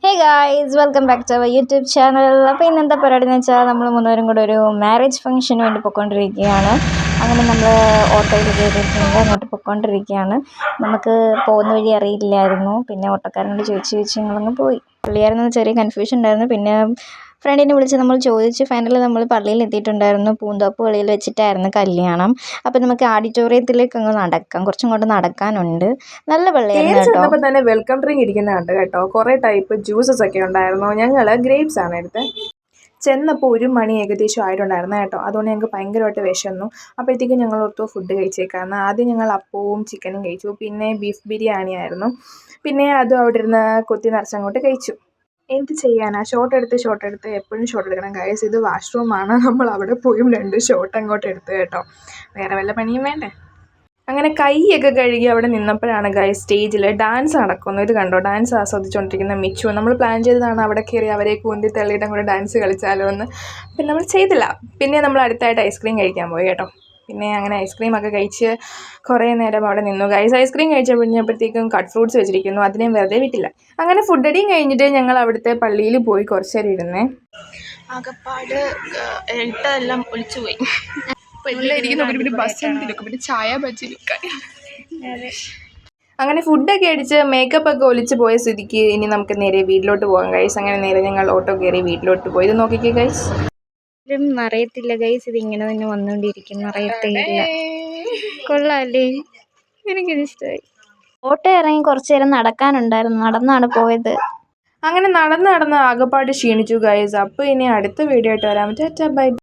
Hey guys, welcome back to our YouTube channel. അപ്പോൾ ഇന്നത്തെ പരിപാടി എന്ന് വെച്ചാൽ നമ്മൾ മൂന്നുപേരും കൂടെ ഒരു മാരേജ് ഫംഗ്ഷന് വേണ്ടി പോയിക്കൊണ്ടിരിക്കുകയാണ്. അങ്ങനെ നമ്മൾ ഓട്ടോയിൽ കയറിയിട്ടുണ്ട്, അങ്ങോട്ട് പോയിക്കൊണ്ടിരിക്കുകയാണ്. നമുക്ക് പോകുന്ന വഴി അറിയില്ലായിരുന്നു. പിന്നെ ഓട്ടോക്കാരനോട് ചോദിച്ച് ഞങ്ങളങ്ങ് പോയി. പുള്ളിയായിരുന്നു ചെറിയ കൺഫ്യൂഷൻ ഉണ്ടായിരുന്നു. പിന്നെ ഫ്രണ്ടിനെ വിളിച്ച് നമ്മൾ ചോദിച്ച് ഫൈനലി നമ്മൾ പള്ളിയിൽ എത്തിയിട്ടുണ്ടായിരുന്നു. പൂന്തോപ്പ് പള്ളിയിൽ വെച്ചിട്ടായിരുന്നു കല്യാണം. അപ്പോൾ നമുക്ക് ആഡിറ്റോറിയത്തിലേക്ക് അങ്ങ് നടക്കാം, കുറച്ചും കൊണ്ട് നടക്കാനുണ്ട്. നല്ല പള്ളിയായിരുന്നു കേട്ടോ. ചെന്നപ്പോൾ തന്നെ വെൽക്കം ഡ്രിങ്ക് ഇരിക്കുന്നുണ്ട് കേട്ടോ. കുറേ ടൈപ്പ് ജ്യൂസസ് ഒക്കെ ഉണ്ടായിരുന്നു. ഞങ്ങൾ ഗ്രേപ്സ് ആണ് എടുത്തത്. ചെന്നപ്പോൾ 1 മണി ഏകദേശം ആയിട്ടുണ്ടായിരുന്നു കേട്ടോ. അതുകൊണ്ട് ഞങ്ങൾക്ക് ഭയങ്കരമായിട്ട് വിശന്നു. അപ്പോഴത്തേക്കും ഞങ്ങൾ ഓർത്തു ഫുഡ് കഴിച്ചേക്കാമെന്ന്. ആദ്യം ഞങ്ങൾ അപ്പവും ചിക്കനും കഴിച്ചു. പിന്നെ ബീഫ് ബിരിയാണി ആയിരുന്നു. പിന്നെ അതും അവിടെ ഇരുന്ന് കുത്തി നിറച്ചങ്ങോട്ട് കഴിച്ചു. എന്ത് ചെയ്യാനാ, ഷോട്ട് എടുത്ത് എപ്പോഴും ഷോട്ട് എടുക്കണം ഗൈസ്. ഇത് വാഷ്റൂമാണ്. നമ്മൾ അവിടെ പോയും 2 ഷോട്ട് അങ്ങോട്ട് എടുത്തു കേട്ടോ. വേറെ വല്ല പണിയും വേണ്ടേ. അങ്ങനെ കൈയൊക്കെ കഴുകി അവിടെ നിന്നപ്പോഴാണ് ഗൈസ് സ്റ്റേജിൽ ഡാൻസ് നടക്കുന്നു. ഇത് കണ്ടോ, ഡാൻസ് ആസ്വദിച്ചുകൊണ്ടിരിക്കുന്ന മിച്ചു. നമ്മൾ പ്ലാൻ ചെയ്തതാണ് അവിടെ കയറി അവരെ കൂന്തി തള്ളിയിട്ടും കൂടെ ഡാൻസ് കളിച്ചാലോ എന്ന്. പിന്നെ നമ്മൾ ചെയ്തില്ല. പിന്നെ നമ്മൾ അടുത്തായിട്ട് ഐസ്ക്രീം കഴിക്കാൻ പോയി കേട്ടോ. പിന്നെ അങ്ങനെ ഐസ്ക്രീമൊക്കെ കഴിച്ച് കുറേ നേരം അവിടെ നിന്നു ഗൈസ്. ഐസ്ക്രീം കഴിച്ചപ്പോഴത്തേക്കും കട്ട് ഫ്രൂട്ട്സ് വെച്ചിരിക്കുന്നു, അതിനെയും വെറുതെ വിട്ടില്ല. അങ്ങനെ ഫുഡ് അടിയും കഴിഞ്ഞിട്ട് ഞങ്ങൾ അവിടുത്തെ പള്ളിയിൽ പോയി കുറച്ച് നേരം ഇരുന്നേ. ആകപ്പാട് എല്ലാം ഒളിച്ചു പോയി. ചായ ബജ്ജി. അങ്ങനെ ഫുഡൊക്കെ അടിച്ച് മേക്കപ്പ് ഒക്കെ ഒലിച്ച് പോയ സ്ഥിതിക്ക് ഇനി നമുക്ക് നേരെ വീട്ടിലോട്ട് പോകാം ഗൈസ്. അങ്ങനെ നേരെ ഞങ്ങൾ ഓട്ടോ കയറി വീട്ടിലോട്ട് പോയി. ഇത് നോക്കിക്കേ ഗൈസ്. അറിയത്തില്ല ഗൈസ്, ഇത് ഇങ്ങനെ തന്നെ വന്നുകൊണ്ടിരിക്കുന്നു, അറിയത്തേയില്ല. കൊള്ളാല്ലേ, എനിക്കിത് ഇഷ്ടമായി. ഓട്ടോ ഇറങ്ങി കുറച്ച് നേരം നടക്കാനുണ്ടായിരുന്നു, നടന്നാണ് പോയത്. അങ്ങനെ നടന്ന് ആകെപ്പാട് ക്ഷീണിച്ചു ഗൈസ്. അപ്പോൾ ഇനി അടുത്ത വീഡിയോ ആയിട്ട് വരാം. Tata bye.